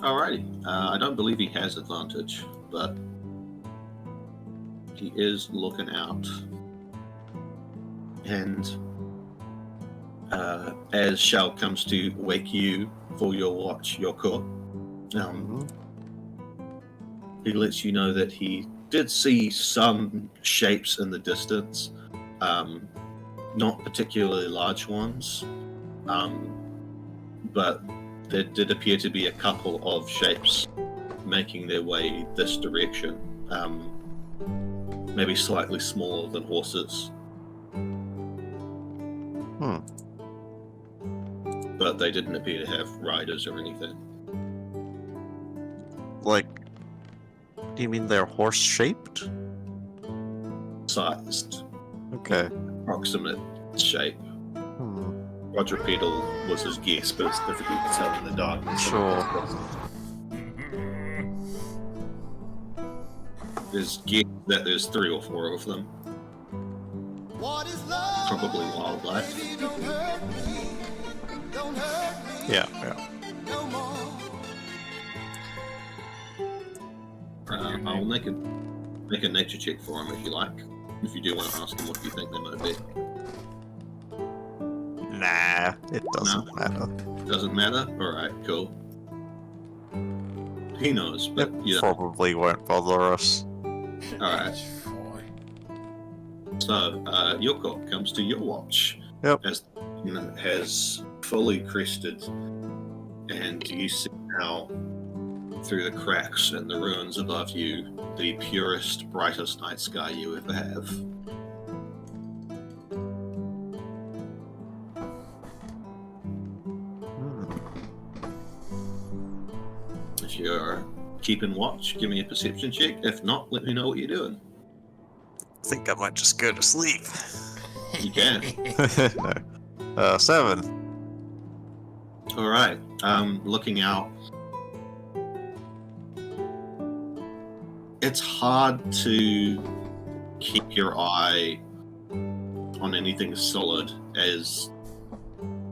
Alrighty. I don't believe he has advantage, but he is looking out. And as Shao comes to wake you for your watch, your court, he lets you know that he did see some shapes in the distance, not particularly large ones, but there did appear to be a couple of shapes making their way this direction, maybe slightly smaller than horses. But they didn't appear to have riders or anything. Like, do you mean they're horse-shaped? Sized. Okay. Approximate shape. Quadrupedal was his guess, but it's difficult to tell in the darkness. Sure. There's guess that there's 3 or 4 of them. Probably wildlife. Yeah. I'll make a nature check for him if you like. If you do want to ask him what you think they might be. Nah, it doesn't matter. Doesn't matter? Alright, cool. He knows, but It probably won't bother us. Alright. So, your clock comes to your watch. Yep. As it has fully crested, and you see now, through the cracks and the ruins above you, the purest, brightest night sky you ever have. If you're keeping watch, give me a perception check. If not, let me know what you're doing. I think I might just go to sleep. You can. No. 7. Alright. Looking out. It's hard to keep your eye on anything solid, as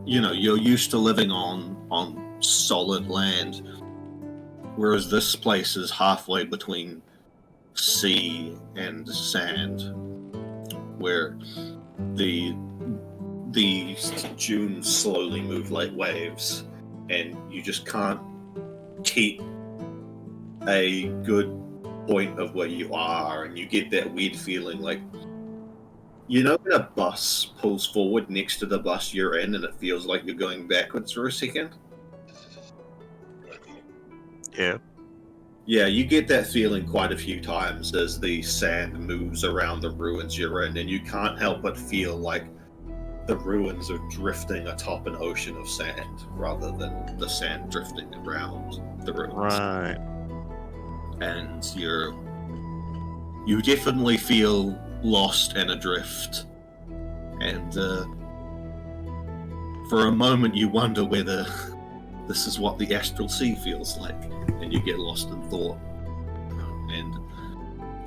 you're used to living on solid land, whereas this place is halfway between sea and sand, where the dunes slowly move like waves, and you just can't keep a good point of where you are, and you get that weird feeling like, when a bus pulls forward next to the bus you're in and it feels like you're going backwards for a second? Yeah, you get that feeling quite a few times as the sand moves around the ruins you're in, and you can't help but feel like the ruins are drifting atop an ocean of sand rather than the sand drifting around the ruins. Right. And you definitely feel lost and adrift. And for a moment you wonder whether this is what the astral sea feels like, and you get lost in thought. And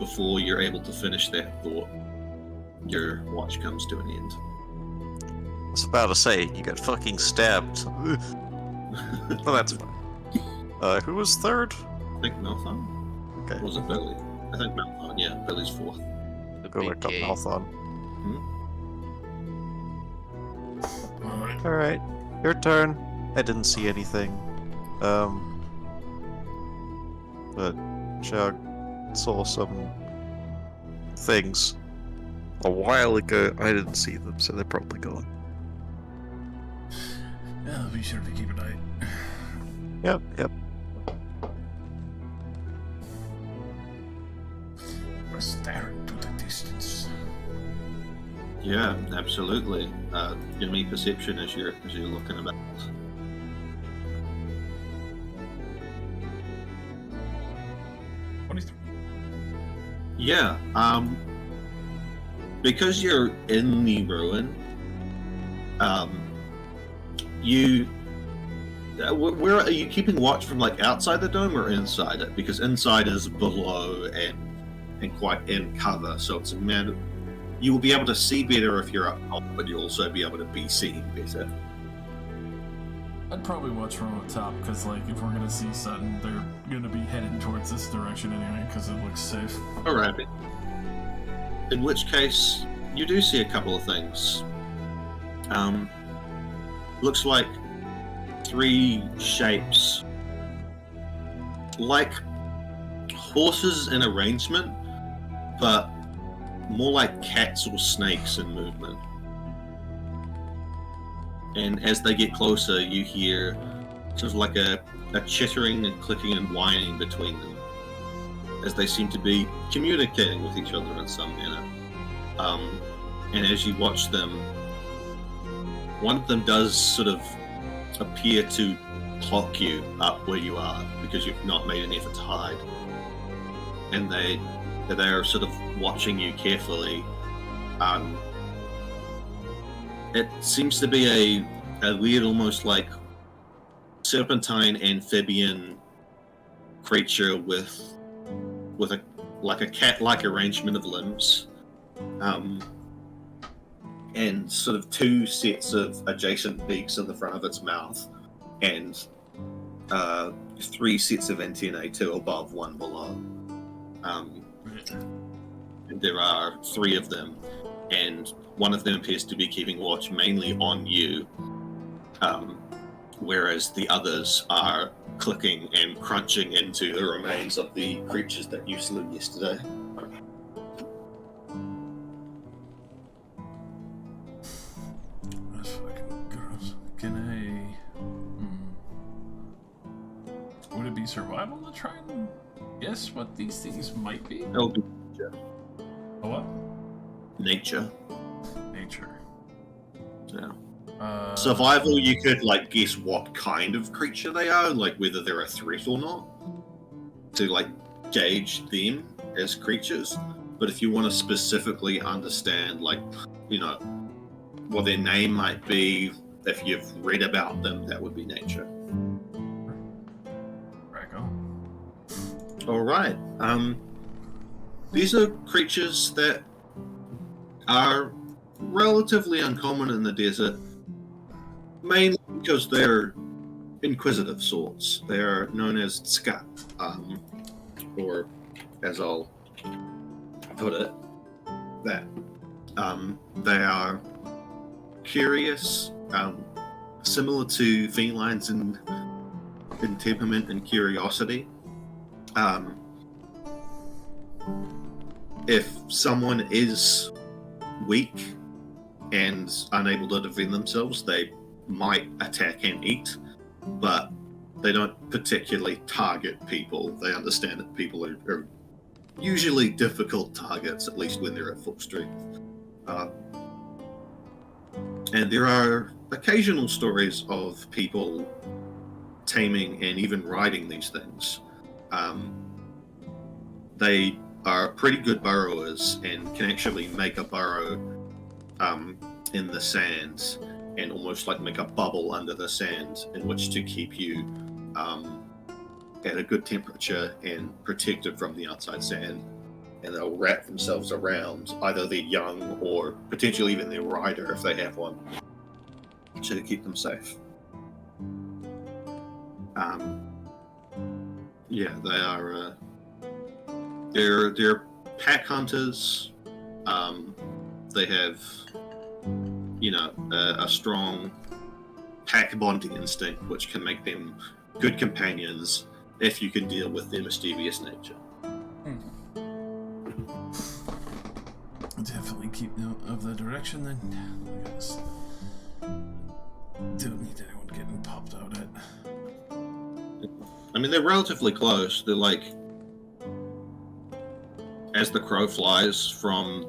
before you're able to finish that thought, your watch comes to an end. I was about to say, you got fucking stabbed. Well, that's fine. Who was 3rd? I think Malthon. Okay. Or was it Billy? I think Malthon, yeah. Billy's 4th. Go look up Malthon. Hmm? Alright, your turn. I didn't see anything. But Chug saw some things a while ago. I didn't see them, so they're probably gone. Yeah, I'll be sure to keep an eye. Yep. We're staring to the distance. Yeah, absolutely. Give me perception as you're looking about. Yeah, because you're in the ruin, where are you keeping watch from, like outside the dome or inside it? Because inside is below and quite in cover, so it's a matter. You will be able to see better if you're up top, but you'll also be able to be seen better. I'd probably watch from up top, because, like, if we're gonna see something, they're gonna be heading towards this direction anyway, because it looks safe. Alright. In which case, you do see a couple of things. Looks like 3 shapes. Like horses in arrangement, but more like cats or snakes in movement. And as they get closer, you hear sort of like a chittering and clicking and whining between them, as they seem to be communicating with each other in some manner. And as you watch them, one of them does sort of appear to clock you up where you are, because you've not made an effort to hide. And they are sort of watching you carefully. It seems to be a weird, almost like serpentine amphibian creature with a cat-like arrangement of limbs, and sort of 2 sets of adjacent beaks in the front of its mouth, and 3 sets of antennae, 2 above, 1 below. And there are 3 of them, and one of them appears to be keeping watch mainly on you, whereas the others are clicking and crunching into the remains of the creatures that you slew yesterday. That's fucking gross. Can I... Would it be survival to try and guess what these things might be? It'll be A what? nature. Nature. Yeah. Survival, you could like guess what kind of creature they are, like whether they're a threat or not, to like gauge them as creatures. But if you want to specifically understand, like, you know, what their name might be, if you've read about them, that would be nature. Right on. All right. These are creatures that are relatively uncommon in the desert, mainly because they're inquisitive sorts. They are known as Ska, or as I'll put it, that. They are curious, similar to felines in temperament and curiosity. If someone is weak and unable to defend themselves, they might attack and eat, but they don't particularly target people. They understand that people are usually difficult targets, at least when they're at full strength. And there are occasional stories of people taming and even riding these things. They are pretty good burrowers and can actually make a burrow in the sand and almost like make a bubble under the sand in which to keep you at a good temperature and protected from the outside sand. And they'll wrap themselves around either their young or potentially even their rider if they have one, to keep them safe. Yeah, they are. They're pack hunters. They have, you know, a strong pack bonding instinct, which can make them good companions if you can deal with their mischievous nature. Definitely keep note of the direction then. I guess. Don't need anyone getting popped out at. I mean, they're relatively close. They're like, as the crow flies from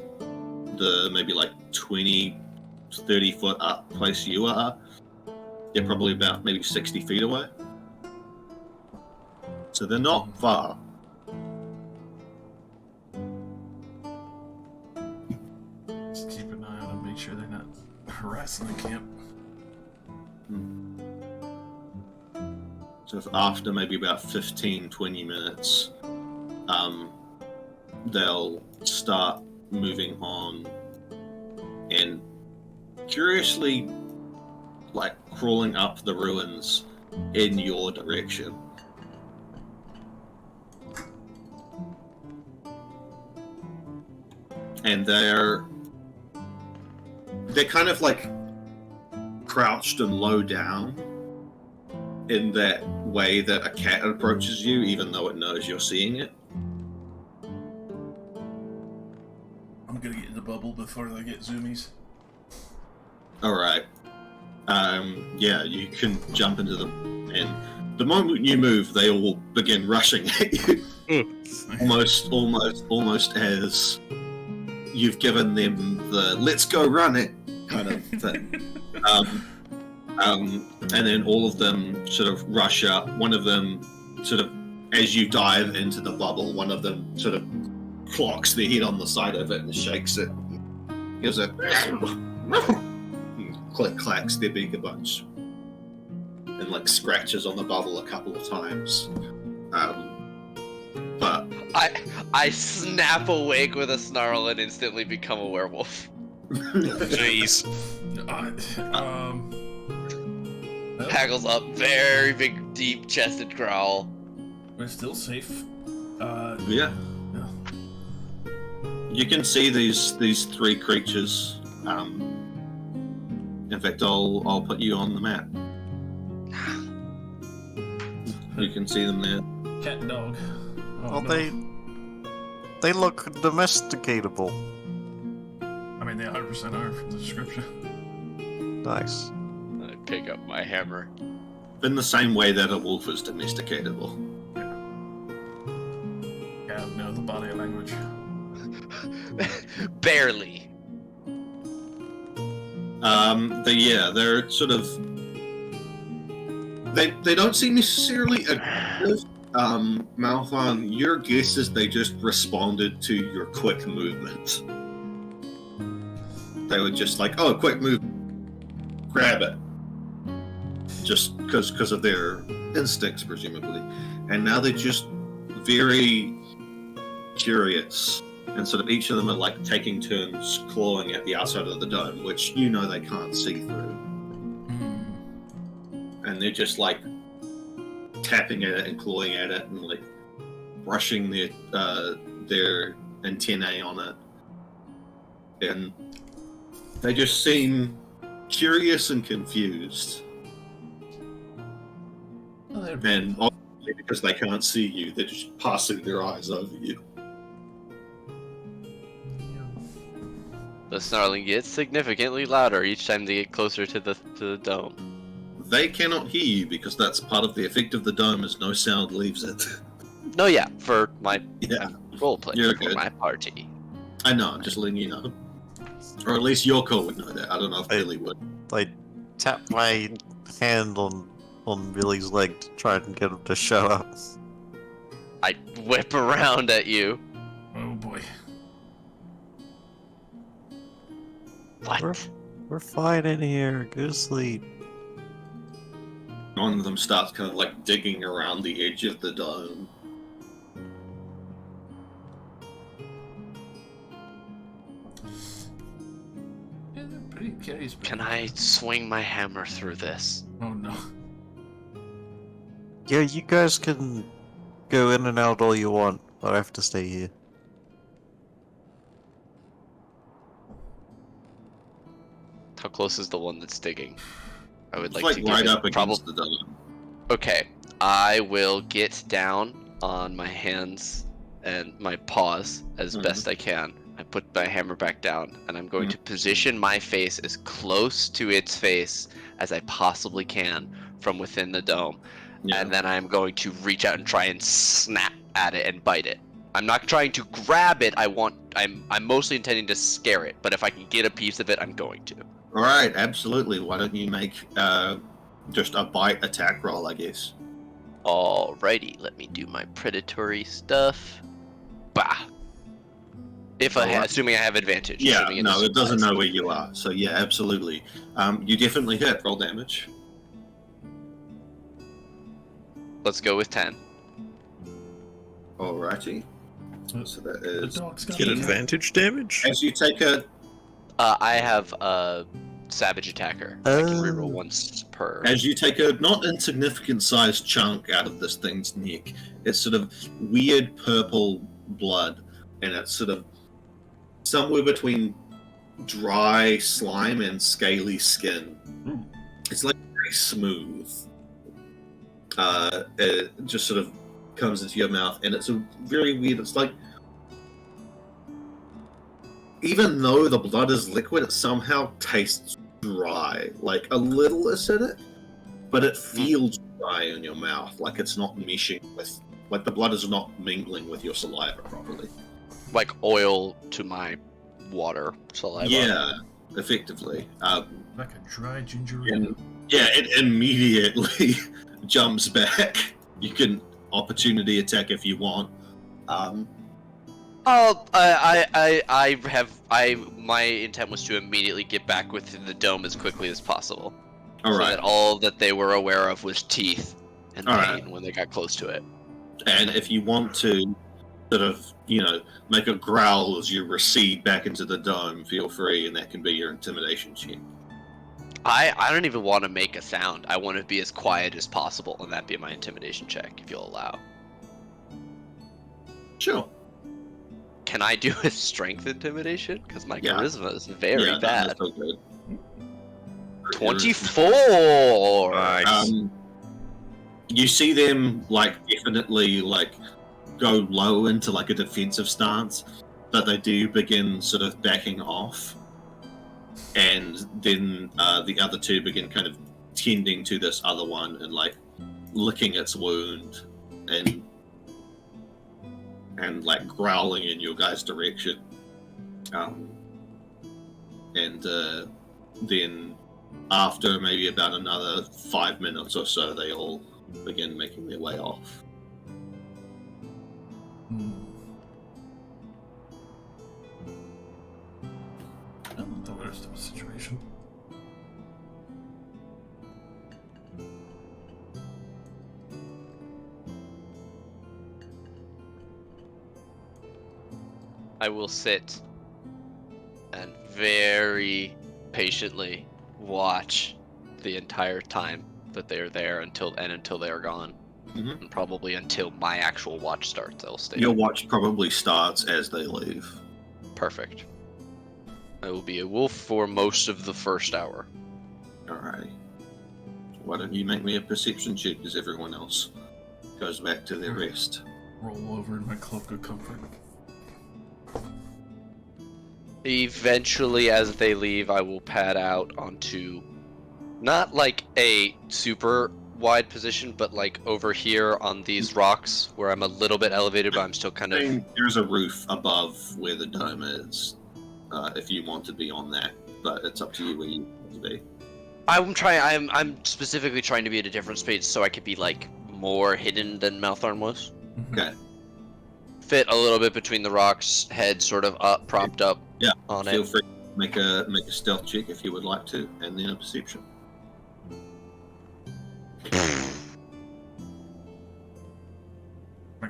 the maybe like 20, 30 foot up place you are, they're probably about maybe 60 feet away. So they're not far. Just keep an eye on them, make sure they're not harassing the camp. So after maybe about 15, 20 minutes, they'll start moving on, and curiously, like crawling up the ruins in your direction. And they're kind of like crouched and low down in that way that a cat approaches you, even though it knows you're seeing it. I'm gonna get in the bubble before they get zoomies. Alright. Yeah, you can jump into them, and the moment you move, they all begin rushing at you. almost as you've given them the "let's go run it" kind of thing. And then all of them sort of rush up. One of them sort of, as you dive into the bubble, one of them sort of clocks their head on the side of it and shakes it. Gives it click clacks their beak a bunch and like scratches on the bubble a couple of times. But I snap awake with a snarl and instantly become a werewolf. Jeez. Haggles up, very big, deep chested growl. We're still safe. Yeah. You can see these three creatures. In fact, I'll put you on the map. You can see them there. Cat and dog. Well, they look domesticatable. I mean, they 100% are from the description. Nice. I pick up my hammer. In the same way that a wolf is domesticatable. Yeah, no, the body language. Barely. They're sort of. They don't seem necessarily aggressive. Malphon, your guess is they just responded to your quick movement. They were just like, "Oh, quick move, grab it," just because of their instincts, presumably. And now they're just very curious. And sort of each of them are like taking turns clawing at the outside of the dome, which you know they can't see through. And they're just like tapping at it and clawing at it and like brushing their antennae on it. And they just seem curious and confused. And obviously because they can't see you, they're just passing their eyes over you. The snarling gets significantly louder each time they get closer to the dome. They cannot hear you because that's part of the effect of the dome is no sound leaves it. No, yeah, for my roleplay, You're for good. my party. I know, I'm just letting you know. Or at least Yoko would know that. I don't know if Billy would. I tap my hand on Billy's leg to try and get him to shut up. I whip around at you. Oh boy. What? We're fine in here. Go to sleep. One of them starts kind of like digging around the edge of the dome. Yeah, they're pretty curious. Can I swing my hammer through this? Oh no. Yeah, you guys can go in and out all you want, but I have to stay here. How close is the one that's digging? I would It's like like to give right it up against the dome. Okay, I will get down on my hands and my paws as best I can. I put my hammer back down, and I'm going to position my face as close to its face as I possibly can from within the dome. Yeah. And then I'm going to reach out and try and snap at it and bite it. I'm not trying to grab it. I'm mostly intending to scare it, but if I can get a piece of it, I'm going to. All right, absolutely. Why don't you make just a bite attack roll, I guess. Alrighty, let me do my predatory stuff. Bah. If I assuming I have advantage. Yeah, assuming no, it doesn't surprise. know where you are. So yeah, absolutely. You definitely hit. Roll damage. Let's go with 10. Alrighty. So that The is. dog's got Get the advantage damage? As you take a. I have savage attacker. I can reroll Oh. once per. As you take a not insignificant sized chunk out of this thing's neck, it's sort of weird purple blood, and it's sort of somewhere between dry slime and scaly skin. It's like very smooth. It just sort of comes into your mouth, and it's a very weird. It's like, even though the blood is liquid, it somehow tastes dry, like a little acidic, but it feels dry in your mouth, like it's not meshing with, like the blood is not mingling with your saliva properly. Like oil to my water saliva. Yeah, effectively. Like a dry ginger And, ale. yeah, it immediately jumps back. You can opportunity attack if you want. My intent was to immediately get back within the dome as quickly as possible. All so right. that all that they were aware of was teeth and All pain right. when they got close to it. And if you want to sort of, make a growl as you recede back into the dome, feel free, and that can be your intimidation check. I don't even want to make a sound. I want to be as quiet as possible, and that be my intimidation check, if you'll allow. Sure. Can I do a strength intimidation? Because my Yeah. charisma is very Yeah, bad. that's so good. 24! Nice. You see them definitely go low into a defensive stance, but they do begin sort of backing off, and then the other two begin kind of tending to this other one and licking its wound and growling in your guys' direction. And then after maybe about another 5 minutes or so, they all begin making their way off. I don't know the rest of the situation. I will sit and very patiently watch the entire time that they are there until they are gone. Mhm. And probably until my actual watch starts, I'll stay. Your watch probably starts as they leave. Perfect. I will be a wolf for most of the first hour. Alrighty. Why don't you make me a perception check as everyone else goes back to their rest? Roll over in my cloak of comfort. Eventually, as they leave, I will pad out onto not a super wide position, but over here on these rocks where I'm a little bit elevated, but I'm still kind I of. mean, there's a roof above where the dome is, if you want to be on that, but it's up to you where you want to be. I'm specifically trying to be at a different space so I could be more hidden than Malthorn was. Okay. Fit a little bit between the rocks, head sort of up, propped up. Yeah, on Feel it. free to make a stealth check if you would like to, and then a perception.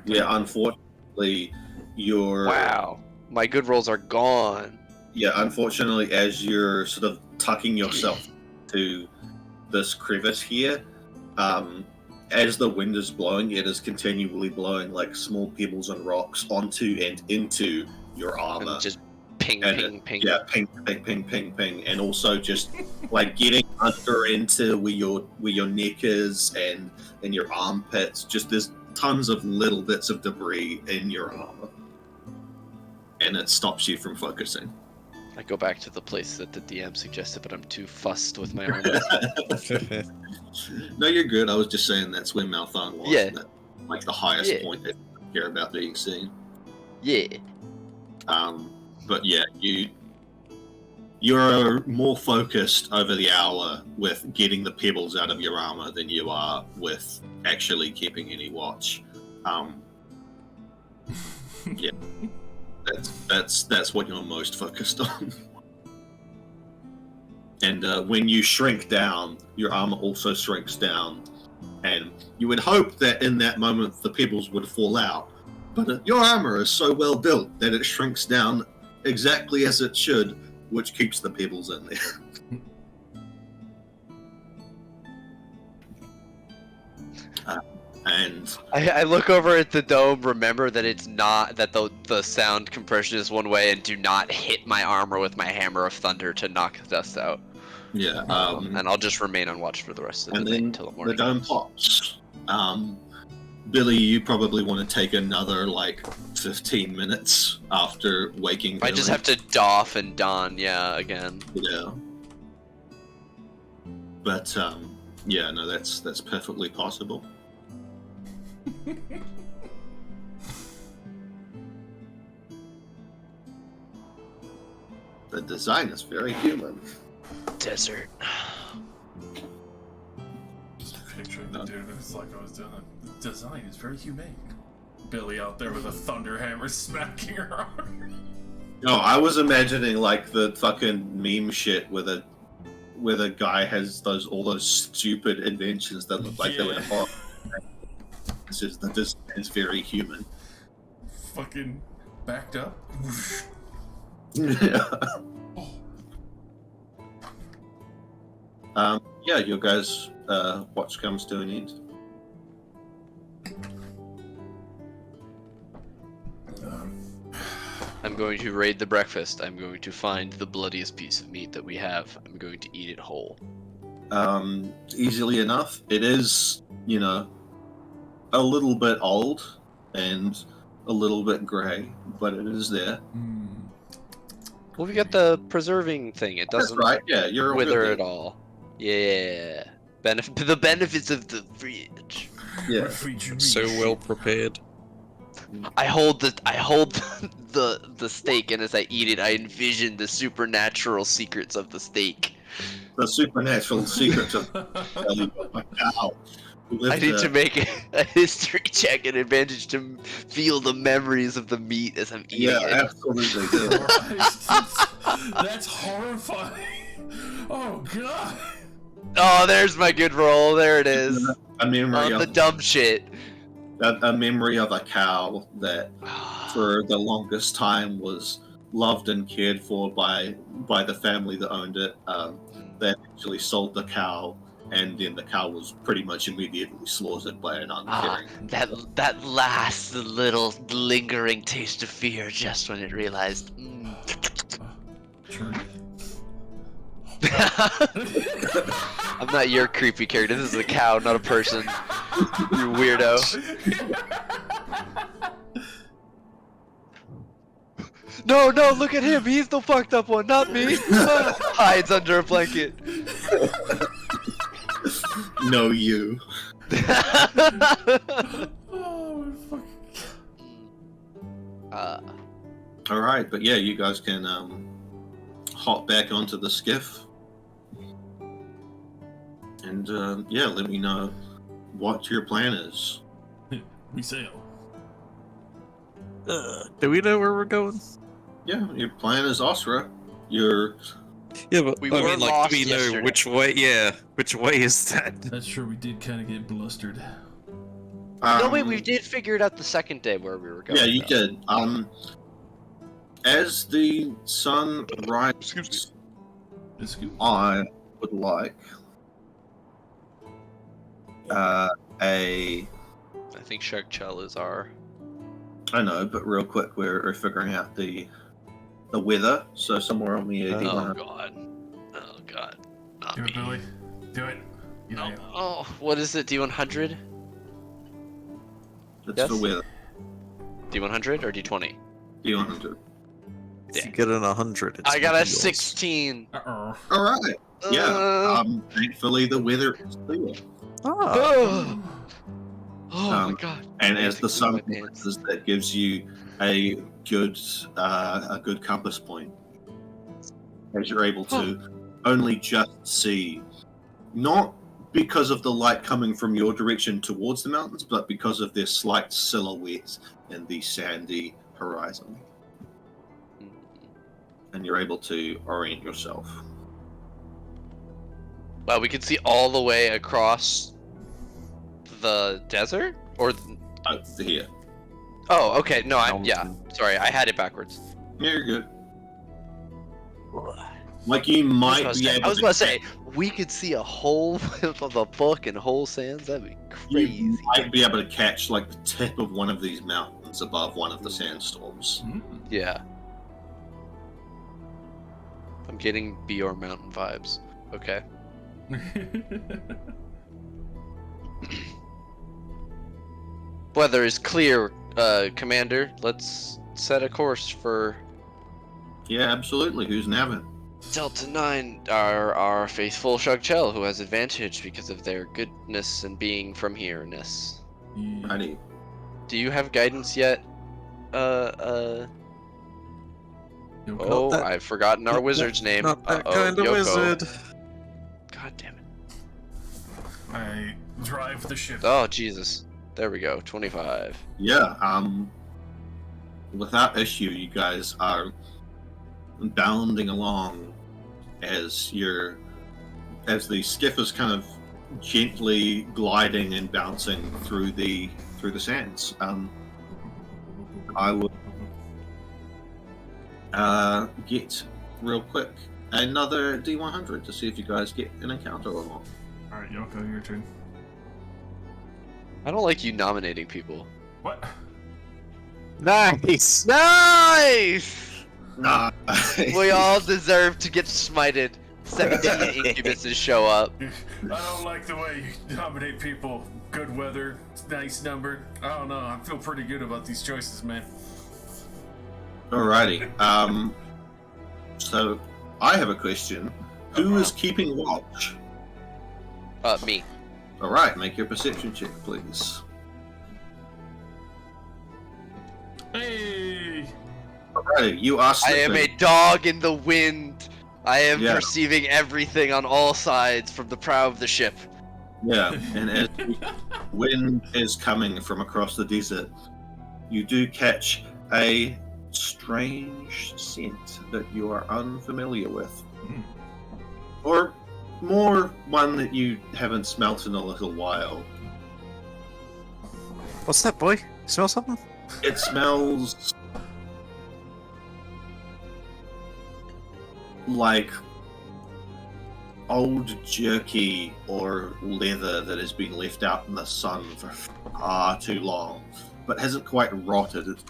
Yeah, unfortunately, Wow, my good rolls are gone. Yeah, unfortunately, as you're sort of tucking yourself to this crevice here, as the wind is blowing, it is continually blowing small pebbles and rocks onto and into your armor. And just ping, And ping, ping. Yeah, ping, ping, ping, ping, ping, and also just getting under into where your neck is and your armpits. Just there's tons of little bits of debris in your armor, and it stops you from focusing. I go back to the place that the DM suggested, but I'm too fussed with my armor. No, you're good. I was just saying that's where Malthon was. Yeah. That, the highest Yeah. point that you care about being seen. Yeah. But yeah, you're more focused over the hour with getting the pebbles out of your armor than you are with actually keeping any watch. Yeah, that's what you're most focused on. And when you shrink down, your armor also shrinks down, and you would hope that in that moment the pebbles would fall out. But your armor is so well built that it shrinks down exactly as it should, which keeps the pebbles in there. And I look over at the dome, remember that it's not, that the sound compression is one way, and do not hit my armor with my hammer of thunder to knock the dust out. yeah, And I'll just remain on watch for the rest of the and night then until the the morning. dome pops. Billy, you probably want to take another like 15 minutes after waking. I just have to doff and don, yeah, again. Yeah. But yeah, no, that's perfectly possible. The design is very human. Desert. Just picturing the dude who's like I was doing. The design is very humane. Billy out there with a thunder hammer smacking her arm. No, I was imagining like the fucking meme shit where the guy has all those stupid inventions that look like they were hot. It's just the design is very human. Fucking backed up. Yeah. Yeah, your guys' watch comes to an end. I'm going to raid the breakfast. I'm going to find the bloodiest piece of meat that we have. I'm going to eat it whole. Easily enough. It is, a little bit old and a little bit grey, but it is there. Well, we got the preserving thing. It doesn't That's right. Yeah, you're all wither good at all. Yeah. The benefits of the fridge. Yeah. So well prepared. I hold the steak, and as I eat it, I envision the supernatural secrets of the steak. The supernatural secrets of a cow. I need to make a history check and advantage to feel the memories of the meat as I'm eating Yeah, it. absolutely. That's horrifying. Oh god. Oh, there's my good roll. There it is. A memory On the of dumb shit. a memory of a cow that, for the longest time, was loved and cared for by the family that owned it. They actually sold the cow, and then the cow was pretty much immediately slaughtered by an uncaring. That last little lingering taste of fear just when it realized. Sure. I'm not your creepy character. This is a cow, not a person. You weirdo. No, look at him. He's the fucked up one, not me. Hides under a blanket. No, you. Oh, fuck. All right, but yeah, you guys can hop back onto the skiff, and yeah, let me know what your plan is. We sail. Do we know where we're going? Yeah, your plan is Osra. You're Yeah, but We I were mean, like, lost do we know yesterday. which way? Yeah, which way is that? That's true. We did kind of get blustered. No, wait, we did figure it out the second day where we were going. Yeah, you though. did. As the sun rises, I would like I think Shark Chell is our. I know, but real quick, we're figuring out the weather. So somewhere on the AD Oh god. Not Do me. it, Billy. Do it. Oh, what is it? D100? That's Yes? the weather. D100 or D20? D100. If you get an 100, it's I got a yours. 16. Uh-oh. All right. Yeah. Uh, Thankfully, the weather is clear. Ah, Oh my god. And I as need the to sun clean my pants. rises, that gives you a good compass point, as you're able to only just see, not because of the light coming from your direction towards the mountains, but because of their slight silhouette in the sandy horizon, and you're able to orient yourself. Wow, we can see all the way across the desert? Or Here. oh, okay. No, yeah. Sorry, I had it backwards. Yeah, you're good. Like you might be able I was about to say, we could see a whole of the fucking whole sands, that'd be crazy. You might be able to catch like the tip of one of these mountains above one of the sandstorms. Yeah. I'm getting Bior Mountain vibes. Okay. Weather is clear, Commander. Let's set a course for Yeah, absolutely. Who's navin? Delta 9, our faithful Shugchel, who has advantage because of their goodness and being from here-ness. Righty. Do you have guidance yet? Oh, that- I've forgotten our wizard's name. Not that Uh-oh, kind of Yoko. wizard. God damn it. I drive the ship. Oh, Jesus. There we go, 25. Yeah, without issue, you guys are bounding along as the skiff is kind of gently gliding and bouncing through the sands. I would get real quick another D100 to see if you guys get an encounter or not. Alright, Yoko, your turn. I don't like you nominating people. What? Nice! Nice! Nah. We all deserve to get smited. 17 incubuses show up. I don't like the way you nominate people. Good weather, nice number. I don't know, I feel pretty good about these choices, man. Alrighty. So I have a question. Who is keeping watch? Me. Alright, make your perception check, please. Hey! Alright, you are I slipping. am a dog in the wind. I am Yeah. perceiving everything on all sides from the prow of the ship. Yeah, and as the wind is coming from across the desert, you do catch a strange scent that you are unfamiliar with. Or more one that you haven't smelt in a little while. What's that, boy? You smell something? It smells like old jerky or leather that has been left out in the sun for far too long, but hasn't quite rotted. It's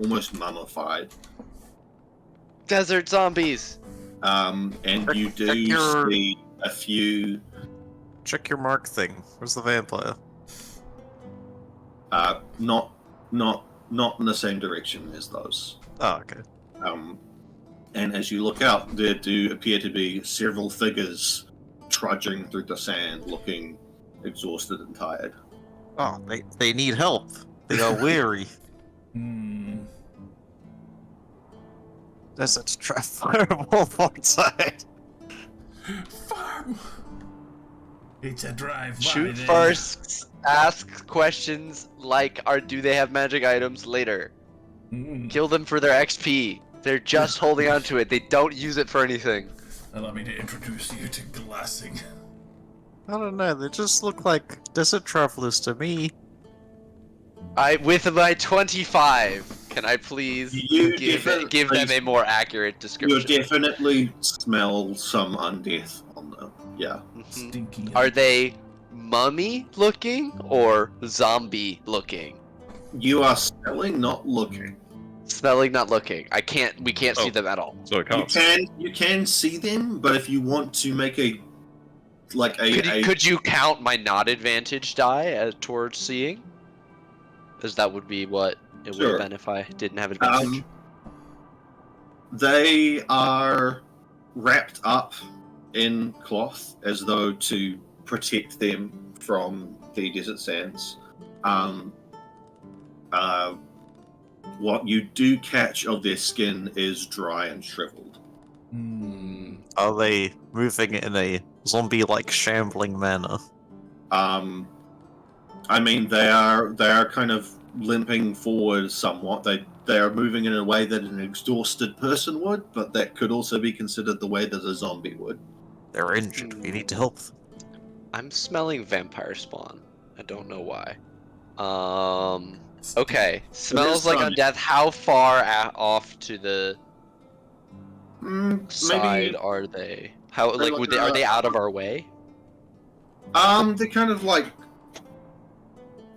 almost mummified. Desert zombies. And you Check do your- see a few Check your mark thing. Where's the vampire? not in the same direction as those. Oh, okay. And as you look out, there do appear to be several figures trudging through the sand, looking exhausted and tired. Oh, they need help. They are weary. There's such trap fireball outside. Farm! It's a drive by Shoot then. first. Ask questions like, do they have magic items later? Kill them for their XP. They're just holding on to it. They don't use it for anything. Allow me to introduce you to glassing. I don't know, they just look like desert travelers to me. With my 25, can I please You give them a more accurate You description? definitely smell some undeath on them. Yeah. Mhm. Stinky. Are they mummy looking or zombie looking? You are smelling, not looking. Smelling, not looking. We can't see Oh. them at all. So it You can see them, but if you want to make Could you count my not advantage die towards seeing? Because that would be what it would Sure. have been if I didn't have advantage. They are wrapped up in cloth as though to protect them from the desert sands. What you do catch of their skin is dry and shriveled. Are they moving in a zombie-like shambling manner? I mean, they are kind of limping forward somewhat. They are moving in a way that an exhausted person would, but that could also be considered the way that a zombie would. They're injured. We need to help them. I'm smelling vampire spawn. I don't know why. Okay. Smells like sunny. undeath. How far off to the Maybe side are they? How like Like, would they? Are they out of our way? They're kind of like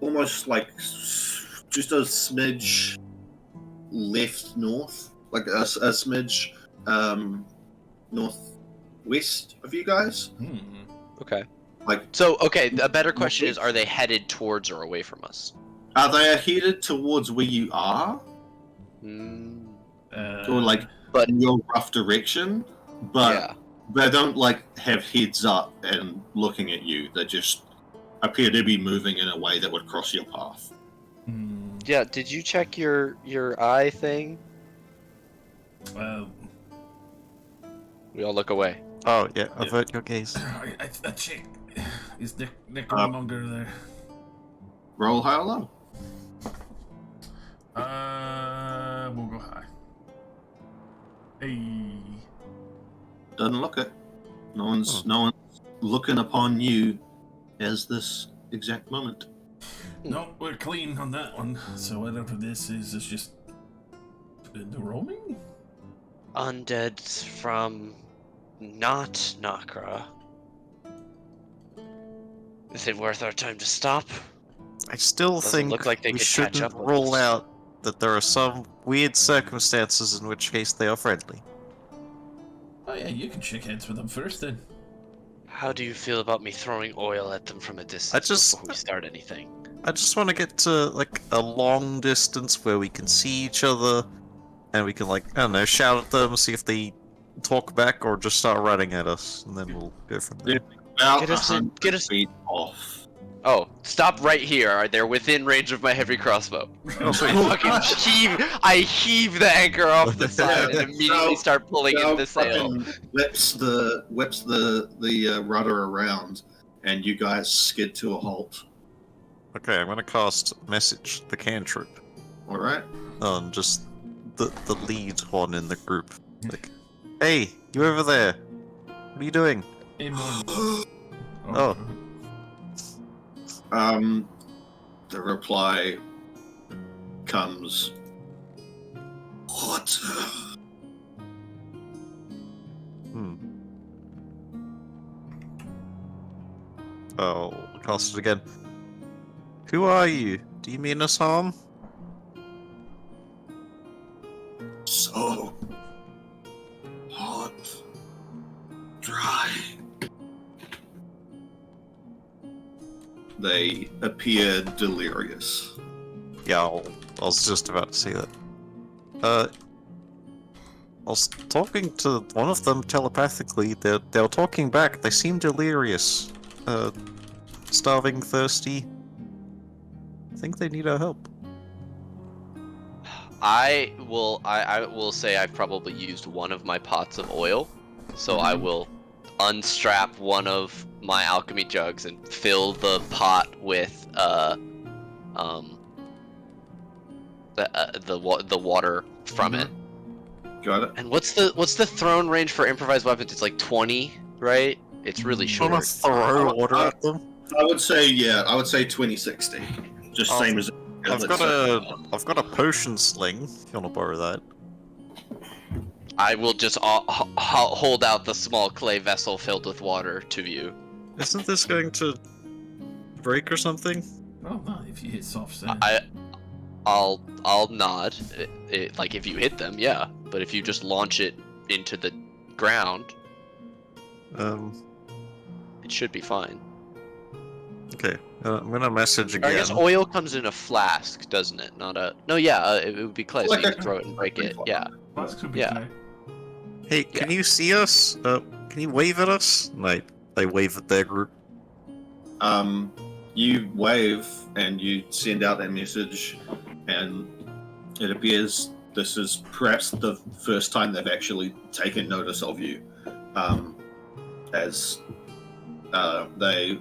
almost like just a smidge left north, like a smidge northwest of you guys. Okay. Like, So okay, a better question is: are they headed towards or away from us? they are headed towards where you are, or like But in your rough direction, but yeah. they don't like have heads up and looking at you. They just appear to be moving in a way that would cross your path. Yeah, did you check your eye thing? We all look away. Oh, yeah, avert your gaze. I check. Is Necromonger there? Roll high or low. We'll go high. Hey. Doesn't look it. No one's looking upon you as this exact moment. No, we're clean on that one. So whatever this is just the roaming? Undead from not Nakra. Is it worth our time to stop? I still Doesn't think look like they we could catch shouldn't up with rule us. out that there are some weird circumstances in which case they are friendly. Oh yeah, you can shake hands with them first then. How do you feel about me throwing oil at them from a distance before we start anything? I just want to get to, like, a long distance where we can see each other, and we can, like, I don't know, shout at them, see if they talk back, or just start running at us, and then we'll go from there. About Get us in- 100 feet off. Oh, stop right here. They're within range of my heavy crossbow. Oh, sweet. I heave the anchor off the side and immediately start pulling in the sail. Whips the rudder around, and you guys skid to a halt. Okay, I'm gonna cast Message, the cantrip, All right. on just the lead one in the group. Like, hey, you over there? What are you doing? Hey, Mon. Oh. The reply comes. What? Oh, cast it again. Who are you? Do you mean us harm? So hot, dry. They appear delirious. Yeah, I was just about to say that. I was talking to one of them telepathically. They were talking back. They seem delirious. Starving, thirsty. I think they need our help. I will say I've probably used one of my pots of oil, so I will unstrap one of my alchemy jugs and fill the pot with the water from it. Got it. And what's the thrown range for improvised weapons? It's like 20, right? It's really short. Want to throw water at them? I would say 2060. Just same as. I've got a potion sling. If you want to borrow that. I will just hold out the small clay vessel filled with water to you. Isn't this going to break or something? Oh no, if you hit soft sand. I'll nod. Like if you hit them, yeah. But if you just launch it into the ground, it should be fine. Okay, I'm gonna message again. I guess oil comes in a flask, doesn't it? Not a. No, yeah. It would be clay, so you can throw it and break it. Yeah. Flasks would be Yeah. clay. Hey, can you see us? Can you wave at us? They wave at their group. You wave and you send out that message, and it appears this is perhaps the first time they've actually taken notice of you, as they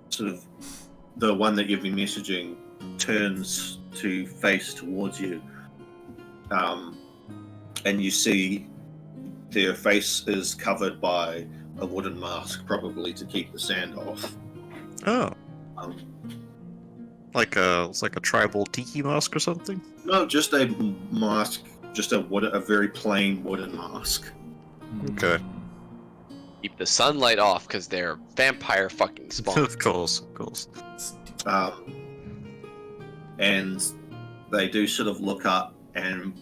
sort of, the one that you've been messaging turns to face towards you, and you see their face is covered by a wooden mask, probably to keep the sand off. Oh, Um, it's like a tribal tiki mask or something. No, just a mask, just a very plain wooden mask. Okay. Keep the sunlight off because they're vampire fucking spawn. Of course. And they do sort of look up and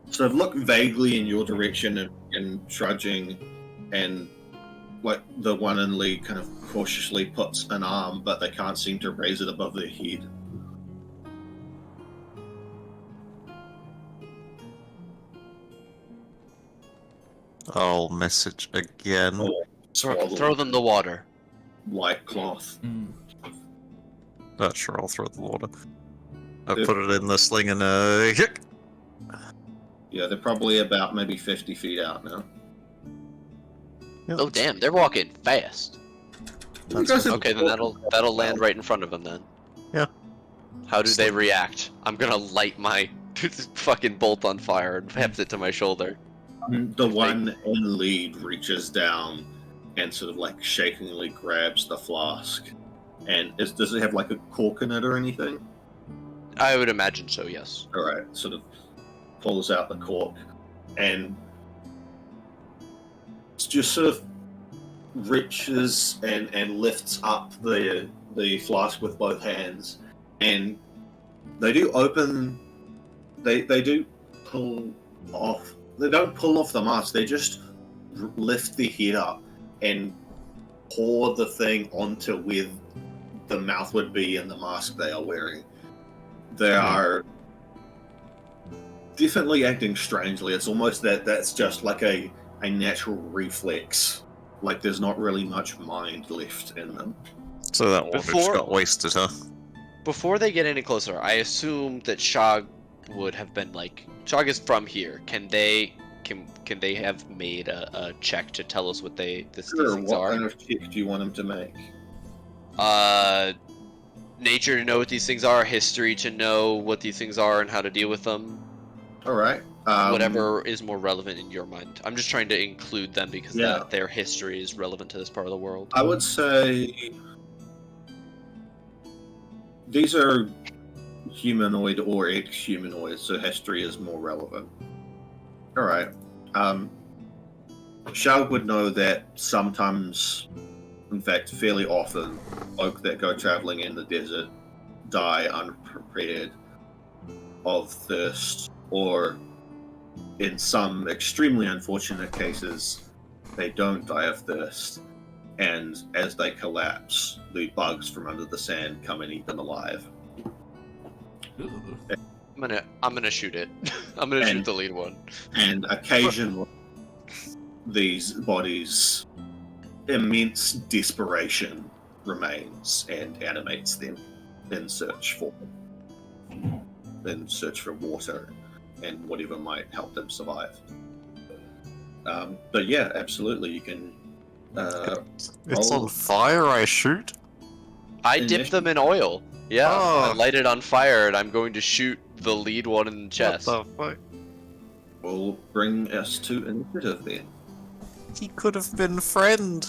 sort of look vaguely in your direction and trudging, and like the one in lead kind of cautiously puts an arm, but they can't seem to raise it above their head. I'll message again. Or Throw them the water. white cloth. Sure, I'll throw the water. I Yeah. put it in the sling and Yeah, they're probably about maybe 50 feet out now. Oh damn, they're walking fast. You guys have- Okay, then that'll land right in front of them then. Yeah. How do they react? I'm gonna light my fucking bolt on fire and heft it to my shoulder. The one in lead reaches down and sort of like shakingly grabs the flask. And does it have like a cork in it or anything? I would imagine so, yes. Alright, sort of pulls out the cork and just sort of reaches and lifts up the flask with both hands. And they do pull off. They don't pull off the mask, they just lift the head up and pour the thing onto where the mouth would be in the mask they are wearing. They are definitely acting strangely. It's almost that's just like a natural reflex. Like there's not really much mind left in them. So that water just Before- got wasted, huh? Before they get any closer, I assume that Shog would have been like, Shog is from here. Can they have made a check to tell us what these Sure, things what are? kind of check do you want them to make? Nature to know what these things are, history to know what these things are and how to deal with them. Alright. Whatever is more relevant in your mind. I'm just trying to include them because Yeah. their history is relevant to this part of the world. I would say these are humanoid or ex-humanoid, so history is more relevant. Alright. Shao would know that sometimes, in fact, fairly often, folk that go traveling in the desert die unprepared of thirst, or in some extremely unfortunate cases, they don't die of thirst, and as they collapse, the bugs from under the sand come and eat them alive. I'm gonna shoot it. I'm gonna shoot the lead one. And occasionally, these bodies, immense desperation remains and animates them in search for water and whatever might help them survive. But yeah, absolutely, you can. It's roll- on fire, I shoot? I dip them in oil. Yeah, Oh. I light it on fire and I'm going to shoot the lead one in the chest. What the fuck? Will bring us to initiative then. He could have been friend.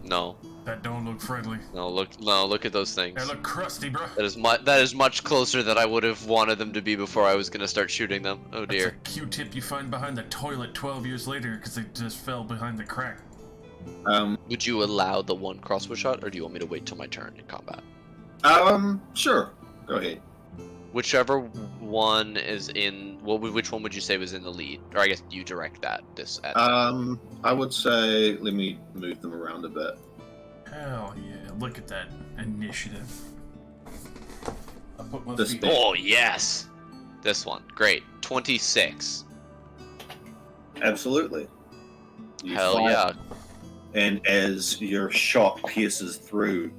No, That don't look friendly. look at those things. They look crusty, bro. That is much closer than I would have wanted them to be before I was gonna start shooting them. Oh That's dear. a Q-tip you find behind the toilet 12 years later because they just fell behind the crack. Would you allow the one crossbow shot, or do you want me to wait till my turn in combat? Sure. Go ahead. Whichever one is in. Which one would you say was in the lead? Or I guess you direct that. I would say let me move them around a bit. Hell yeah, look at that initiative. I put my This feet big. Oh yes, this one. Great. 26. Absolutely. You Hell fire, yeah. And as your shot pierces through,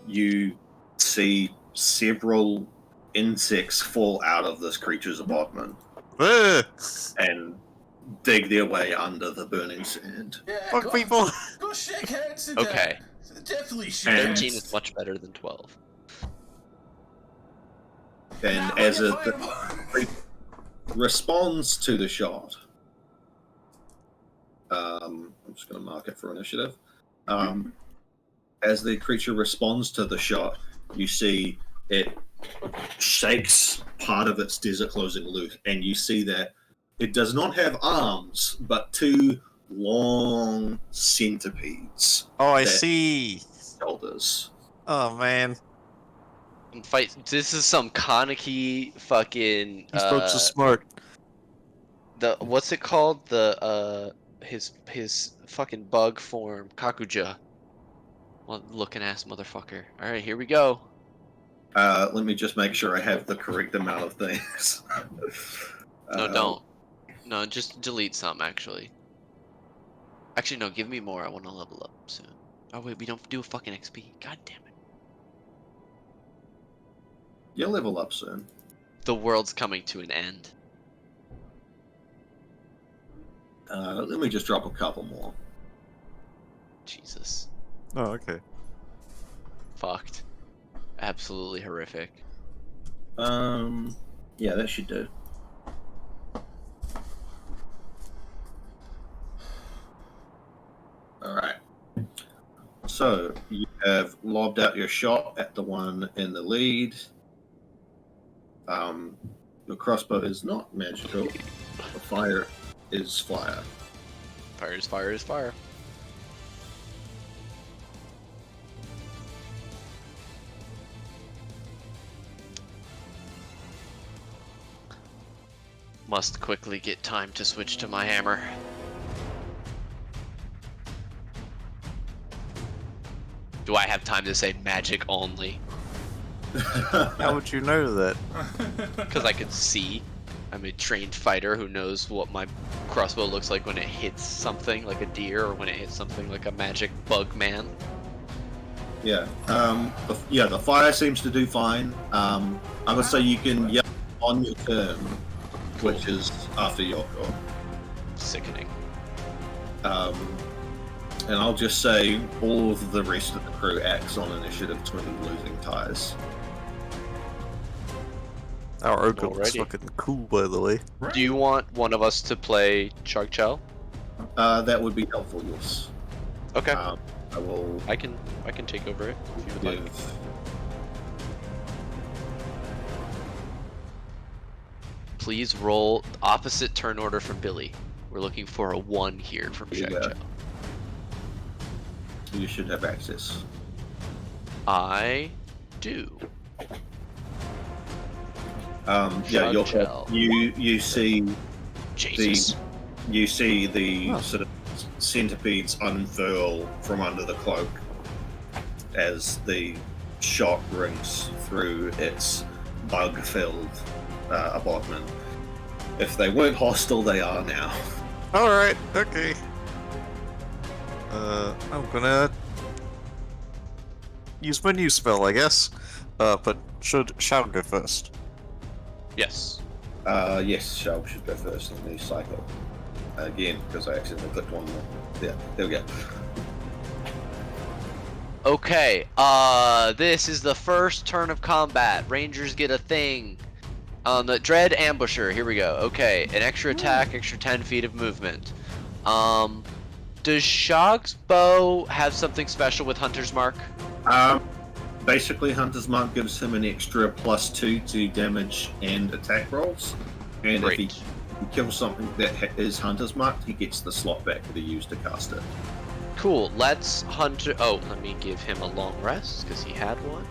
you see several insects fall out of this creature's abutment and dig their way under the burning sand. Yeah, Fuck people! Go shake hands to Okay. that. Definitely shake And- 13 hands. is much better than 12. And Now as we it can fight. responds to the shot, I'm just going to mark it for initiative. As the creature responds to the shot, you see it shakes part of its desert closing loose, and you see that it does not have arms, but two long centipedes. Oh, I that see. Shoulders. Oh man, Fight. This is some Kaneki fucking. these folks are smart. The what's it called? The his fucking bug form, Kakuja. Well, looking ass motherfucker. All right, here we go. Let me just make sure I have the correct amount of things. No, don't. No, just delete some actually. Actually, no. Give me more. I want to level up soon. Oh wait, we don't do a fucking XP. God damn it. You'll level up soon. The world's coming to an end. Let me just drop a couple more. Jesus. Oh, okay. Fucked. Absolutely horrific. Yeah, that should do. All right. So you have lobbed out your shot at the one in the lead. The crossbow is not magical. The fire is fire. Fire is fire is fire. Must quickly get time to switch to my hammer. Do I have time to say magic only? How would you know that? Because I can see. I'm a trained fighter who knows what my crossbow looks like when it hits something like a deer or when it hits something like a magic bug man. Yeah. The fire seems to do fine. I would say you can yell on your turn, which is after your call. Sickening. And I'll just say all of the rest of the crew acts on initiative 20 losing ties. Our ogre looks Alrighty. fucking cool, by the way. Do you want one of us to play Chug Chow? That would be helpful, yes. Okay. I will I can take over it if you would like. give. Please roll opposite turn order from Billy. We're looking for a 1 here from Chug Yeah. Chow. You should have access. I do. Yeah, Chug you see Jesus. you see the Oh. sort of centipedes unfurl from under the cloak as the shot rings through its bug-filled abutment. If they weren't hostile, they are now. Alright, okay. I'm gonna use my new spell, I guess. But shall go first? Yes. Yes, Shell should go first in the cycle. Again, because I accidentally clicked one more. Yeah, there we go. Okay, this is the first turn of combat. Rangers get a thing. The Dread Ambusher, here we go. Okay, an extra attack, extra 10 feet of movement. Does Shog's bow have something special with Hunter's Mark? Basically, Hunter's Mark gives him an extra +2 to damage and attack rolls. And Great. if he kills something that is Hunter's Mark, he gets the slot back that he used to cast it. Cool, let's Hunter... Oh, let me give him a long rest, because he had one.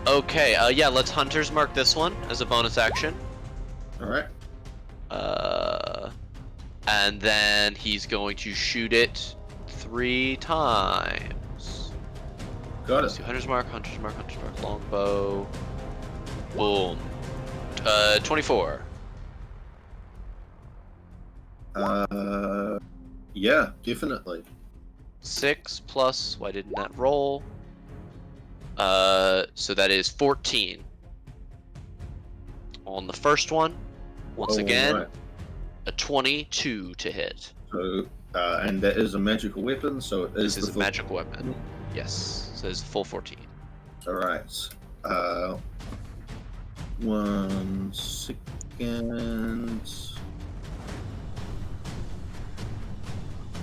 Okay, yeah, let's Hunter's Mark this one as a bonus action. Alright. And then he's going to shoot it 3 times. Got Let's it. do Hunter's Mark, longbow. Boom. 24. Yeah, definitely. 6 plus, why didn't that roll? So that is 14. On the first one, once again, Alright. a 22 to hit. So, and that is a magical weapon, so it is This is the a magical weapon. Yes, so it's full 14. Alright. 1 second.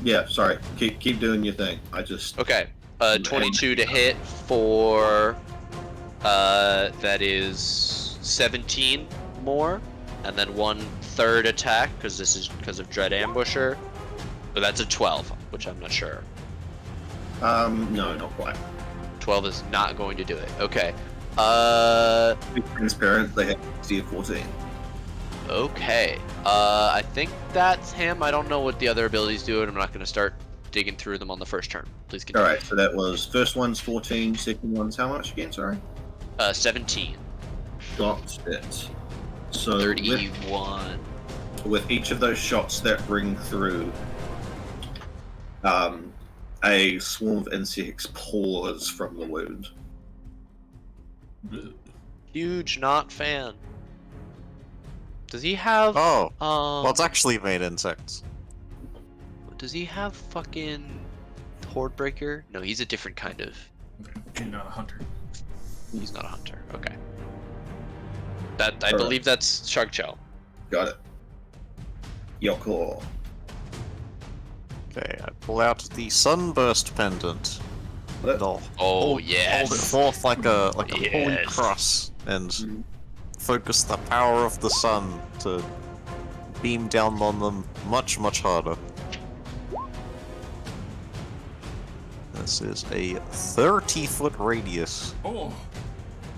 Yeah, sorry. Keep doing your thing. I just Okay, 22 to hit for, that is 17 more. and then 1/3 attack because this is because of Dread Ambusher. But that's a 12, which I'm not sure. No, not quite. 12 is not going to do it. Okay. Be transparent, they have DC of 14. Okay. I think that's him. I don't know what the other abilities do, and I'm not going to start digging through them on the first turn. Please continue. Alright, so that was first one's 14, second one's how much again, sorry? 17. Got it. So 31. with each of those shots that ring through, a swarm of insects pours from the wound. Huge not fan. Does he have... Oh, well, it's actually made insects. Does he have fucking Hordebreaker? No, he's a different kind of... Okay, you're not a hunter. He's not a hunter. Okay. I believe that's Shark Shell. Got it. Yoko. Okay, I pull out the Sunburst Pendant. And I'll hold it forth like a holy cross and focus the power of the sun to beam down on them much, much harder. This is a 30-foot radius. Oh!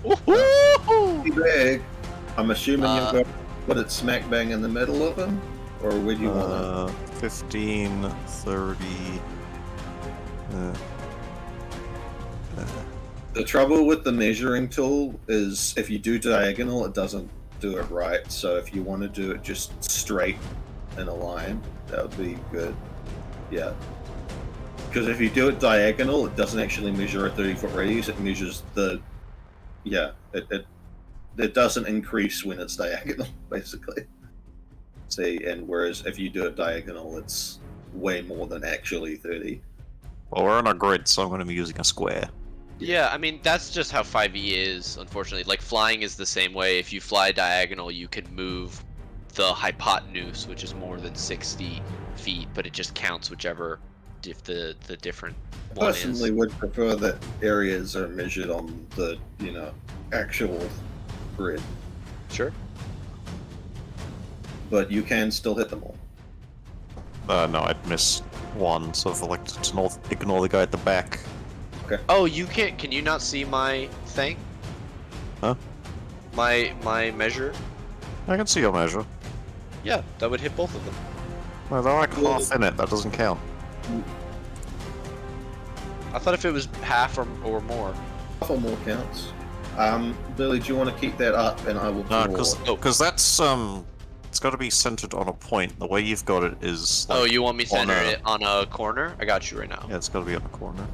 Woohoo! Big. I'm assuming you've got to put it smack bang in the middle of him? Or would you want to? 15, 30... The trouble with the measuring tool is if you do diagonal, it doesn't do it right. So if you want to do it just straight in a line, that would be good. Yeah. Because if you do it diagonal, it doesn't actually measure a 30-foot radius. It measures the... Yeah. It doesn't increase when it's diagonal, basically. See, and whereas if you do it diagonal, it's way more than actually 30. Well, we're on a grid, so I'm going to be using a square. Yeah, I mean, that's just how 5e is, unfortunately. Like, flying is the same way. If you fly diagonal, you can move the hypotenuse, which is more than 60 feet, but it just counts whichever, if the different one is. Personally, would prefer that areas are measured on the, actual grid. Sure. But you can still hit them all. No, I'd miss one, so if I like to ignore the guy at the back. Oh, you can't. Can you not see my thing? Huh? My measure? I can see your measure. Yeah, that would hit both of them. Well, they're like half in it, that doesn't count. I thought if it was half or more. Half or more counts. Billy, do you want to keep that up and I will No, draw? because that's, it's got to be centered on a point. The way you've got it is... Oh, like, you want me to center it on a corner? I got you right now. Yeah, it's got to be on a corner.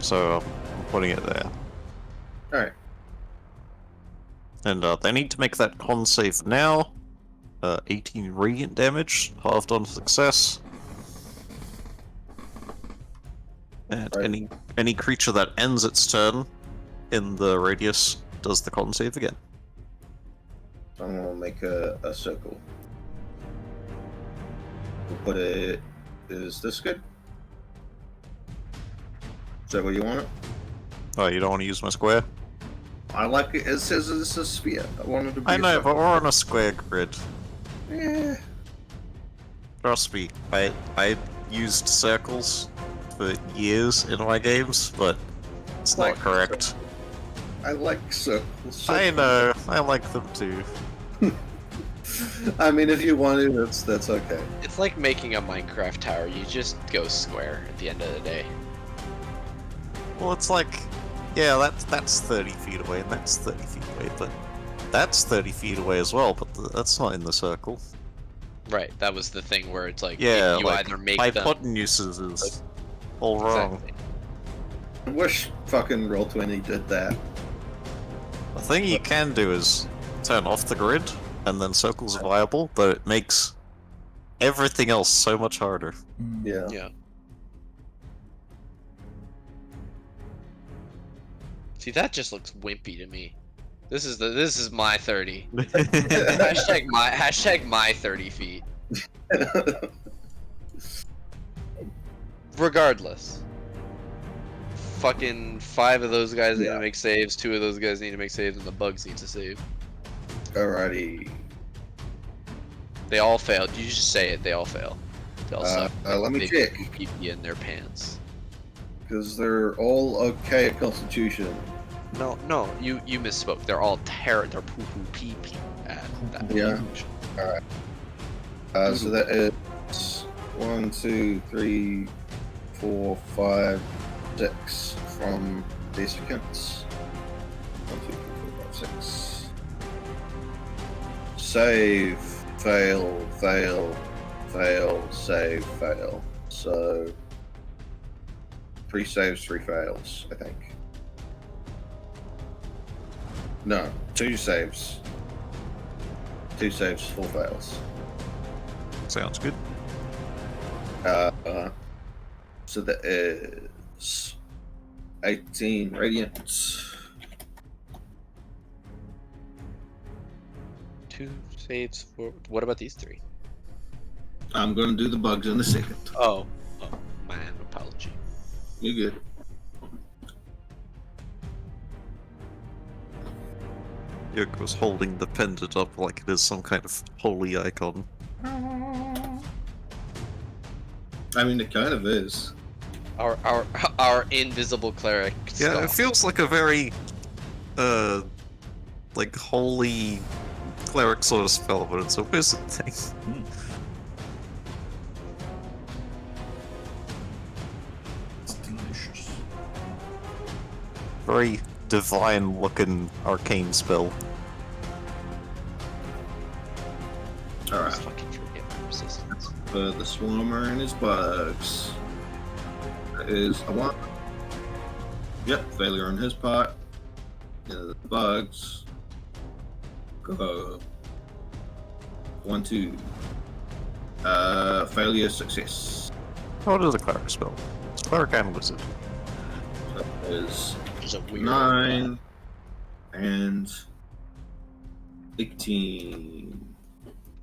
So, I'm putting it there. Alright. And they need to make that con save now. 18 radiant damage, halved on success. And Right. any creature that ends its turn in the radius does the con save again. I'm going to make a circle. We'll put it... Is this good? Is that what you want it? Oh, you don't want to use my square? I like it. It says it's a sphere. I wanted to be I a know, circle. but we're on a square grid. Eh. Trust me, I used circles for years in my games, but it's not Like correct. I like circles. I know, I like them too. I mean, if you want to, that's okay. It's like making a Minecraft tower. You just go square at the end of the day. Well, it's like, yeah, that's 30 feet away, and that's 30 feet away, but that's 30 feet away as well, but that's not in the circle. Right, that was the thing where it's like, Yeah, you like, either make them... hypotenuses is all wrong. Exactly. I wish fucking Roll20 did that. The thing you can do is turn off the grid, and then circles are viable, but it makes everything else so much harder. Yeah. Yeah. See, that just looks wimpy to me. This is my 30. hashtag my 30 feet. Regardless. fucking 5 of those guys need to make saves, 2 of those guys need to make saves, and the bugs need to save. Alrighty. They all failed. You just say it. They all fail. They all suck. Let me They check. pee in their pants. Because they're all okay at Constitution. No, you misspoke. They're all they're poo poo pee pee at that. Yeah. Alright. So that is 1, 2, 3, 4, 5, 6 from desiccants. 1, 2, 3, 4, 5, 6. Save, fail, fail, fail, save, fail. So 3 saves, 3 fails, I think. No, 2 saves. 2 saves, 4 fails. Sounds good. So that is 18 radiant. 2 saves for. What about these 3? I'm going to do the bugs in a second. Oh, my apology. You're good. Yoko's holding the pendant up like it is some kind of holy icon. I mean, it kind of is. Our invisible cleric. Yeah, it feels like a very, like holy cleric sort of spell, but it's a wizard thing. It's delicious. Very divine-looking arcane spell. Alright. Just fucking forget my resistance. The Swarmer and his bugs. That is a 1. Yep, failure on his part. The bugs. Go. 1, 2. Failure, success. What is a cleric spell? It's cleric and wizard. That is Which is a weird 9 and 18.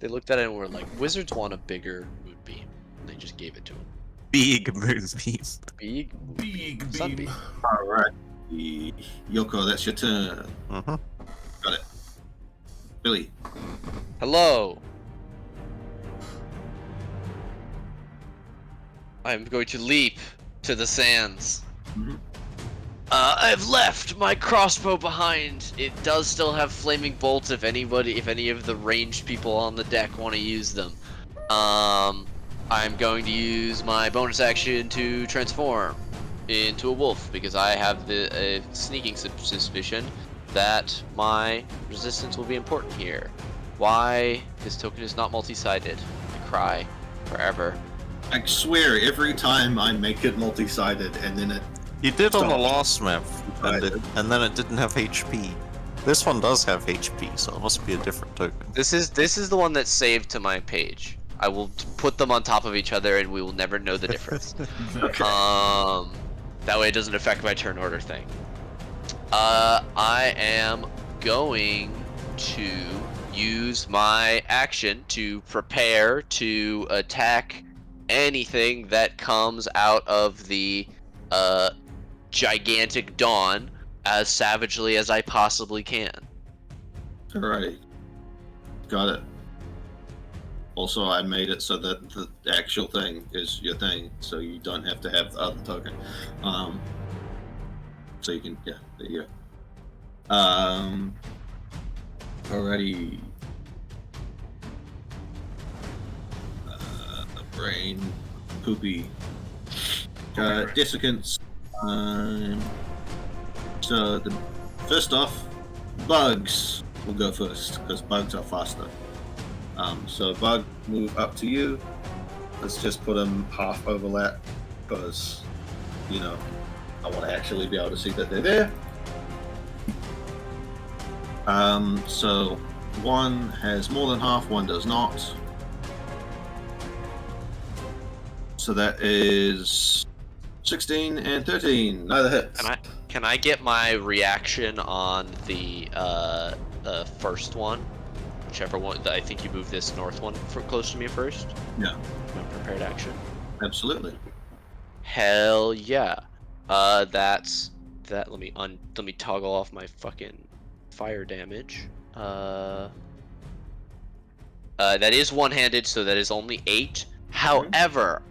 They looked at it and were like, "Wizards want a bigger moonbeam." And they just gave it to him. Big moonbeam. Big Big sunbeam. beam. Alright. Yoko, that's your turn. Uh-huh. Got it. Billy. Hello. I'm going to leap to the sands. Mhm. I've left my crossbow behind. It does still have flaming bolts if any of the ranged people on the deck want to use them. I'm going to use my bonus action to transform into a wolf because I have the sneaking suspicion that my resistance will be important here. Why this token is not multi-sided? I cry forever. I swear, every time I make it multi-sided and then it... You did on the Stop. last map, and then it didn't have HP. This one does have HP, so it must be a different token. This is the one that's saved to my page. I will put them on top of each other and we will never know the difference. Okay. That way it doesn't affect my turn order thing. I am going to use my action to prepare to attack anything that comes out of the gigantic dawn as savagely as I possibly can. Alrighty. Got it. Also, I made it so that the actual thing is your thing, so you don't have to have the other token. So you can, yeah, there you go. Alrighty. The brain, poopy. Desiccants. So the first off, bugs will go first because bugs are faster. So bug, move up to you. Let's just put them half overlap because, you know, I want to actually be able to see that they're there. So one has more than half, one does not. So that is 16 and 13. Neither hits. Can I get my reaction on the first one? Whichever one. I think you move this north one close to me first. Yeah. My prepared action. Absolutely. Hell yeah. That's that. Let me toggle off my fucking fire damage. That is one-handed, so that is only 8. However,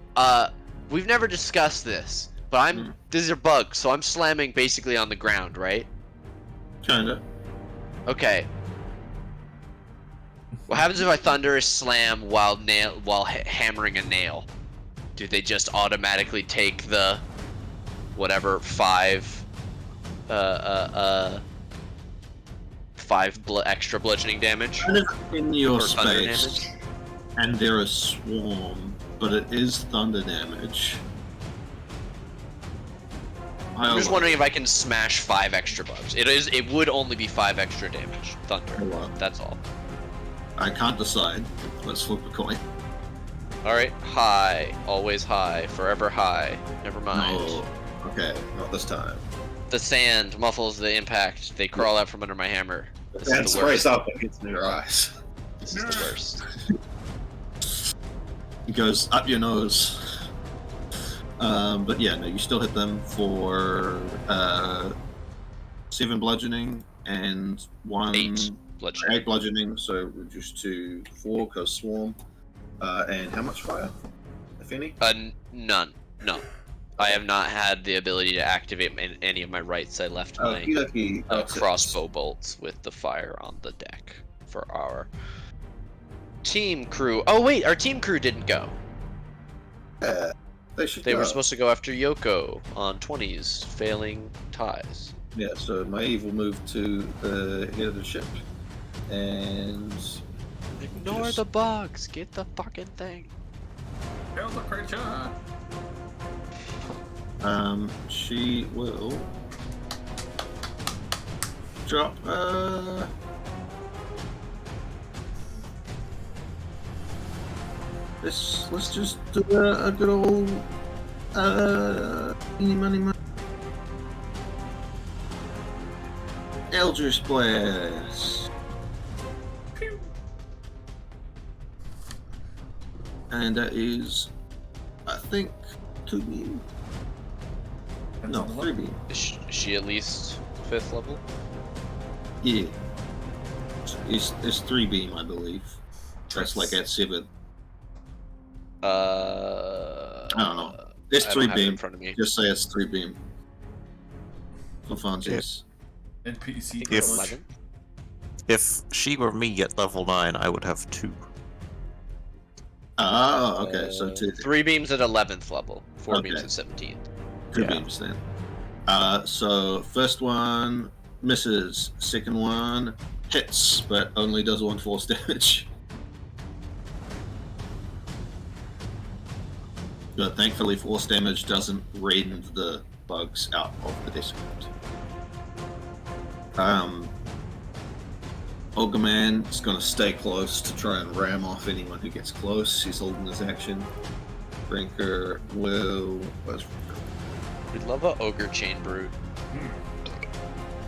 we've never discussed this, but these are bugs, so I'm slamming basically on the ground, right? Kinda. Okay. What happens if I thunderous slam while hammering a nail? Do they just automatically take the whatever 5 extra bludgeoning damage? Kind of in your Or thunder space, damage? and they're a swarm, but it is thunder damage. I'm just wondering if I can smash 5 extra bugs. It would only be 5 extra damage. Thunder. That's all. I can't decide. Let's flip a coin. Alright, high. Always high. Forever high. Never mind. No. Okay, not this time. The sand muffles the impact. They crawl out from under my hammer. This And is the worst. sprays up and gets in your eyes. This is the worst. It goes up your nose. But yeah, no, you still hit them for 7 bludgeoning and 8 bludgeoning. 8 bludgeoning, so reduced to 4 because swarm. And how much fire, if any? None. No. I have not had the ability to activate any of my rights. I left my crossbow bolts with the fire on the deck for our team crew. Oh wait, our team crew didn't go. They were supposed to go after Yoko on 20s, failing ties. Yeah, so Maeve will move to the head of the ship, and Ignore the bugs. Get the fucking thing. Kill the creature. She will drop. Let's just do a good old money. Eldritch Blast. Pew. And that is, I think, 2 beam. No, 3 beam. Is she at least 5th level? Yeah. It's 3 beam, I believe. That's like at 7. I don't know. It's I 3 don't have it in beam. front of me. Just say it's 3 beam. For funsies. NPC If- privilege. 11? If she were me at level 9, I would have 2. Ah, okay. So 2. 3 beams at 11th level. 4 beams Okay. at 17th. 2 Yeah. beams then. So first one misses. Second one hits, but only does 1 force damage. But thankfully, force damage doesn't rend the bugs out of the Descant. Ogre Man is going to stay close to try and ram off anyone who gets close. He's holding his action. Drinker will. We'd love a ogre chain brute.